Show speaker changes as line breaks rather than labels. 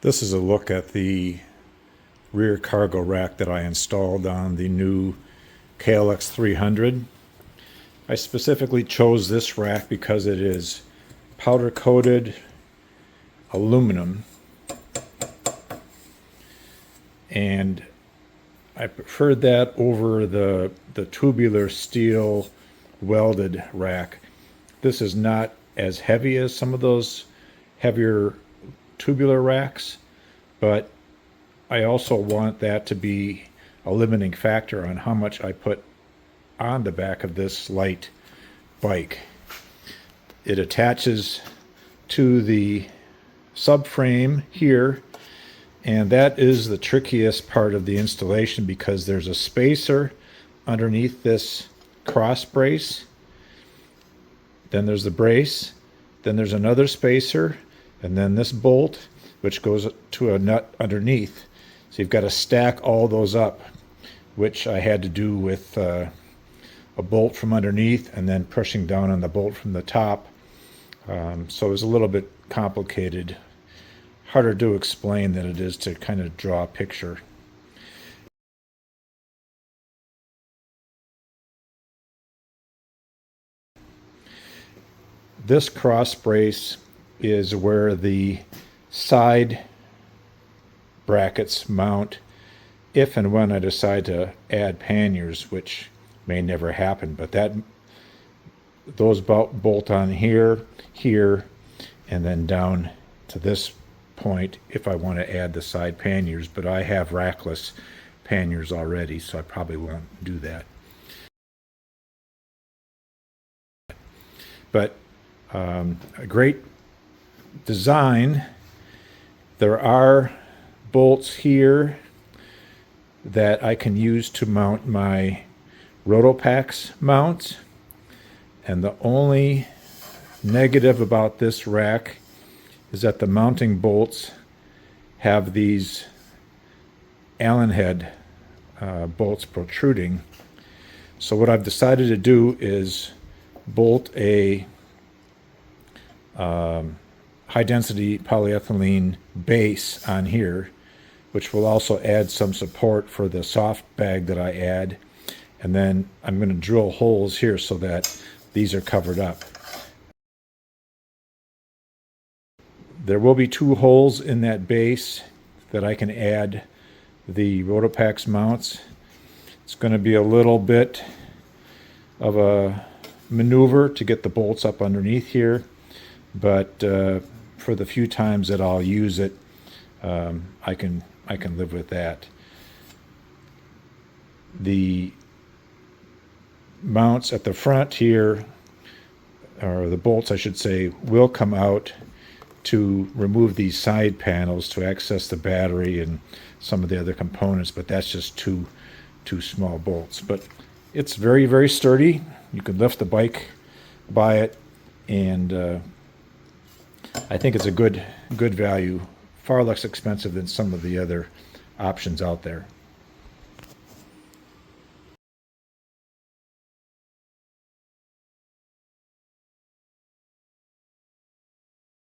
This is a look at the rear cargo rack that I installed on the new KLX300. I specifically chose this rack because it is powder coated aluminum, and I preferred that over the tubular steel welded rack. This is not as heavy as some of those heavier tubular racks, but I also want that to be a limiting factor on how much I put on the back of this light bike. It attaches to the subframe here, and that is the trickiest part of the installation because there's a spacer underneath this cross brace. Then there's the brace, then there's another spacer, and then this bolt, which goes to a nut underneath. So you've got to stack all those up, which I had to do with a bolt from underneath and then pushing down on the bolt from the top. So it was a little bit complicated, harder to explain than it is to kind of draw a picture. This cross brace is where the side brackets mount if and when I decide to add panniers, which may never happen, but those bolt on here, and then down to this point if I want to add the side panniers, but I have rackless panniers already, so I probably won't do that. But a great design. There are bolts here that I can use to mount my Rotopax mounts, and the only negative about this rack is that the mounting bolts have these Allen head bolts protruding. So what I've decided to do is bolt a high density polyethylene base on here, which will also add some support for the soft bag that I add. And then I'm going to drill holes here so that these are covered up. There will be 2 holes in that base that I can add the Rotopax mounts. It's going to be a little bit of a maneuver to get the bolts up underneath here, but for the few times that I'll use it, I can live with that. The mounts at the front here, or the bolts I should say, will come out to remove these side panels to access the battery and some of the other components, but that's just two small bolts. But it's very, very sturdy. You can lift the bike by it, and I think it's a good value, far less expensive than some of the other options out there.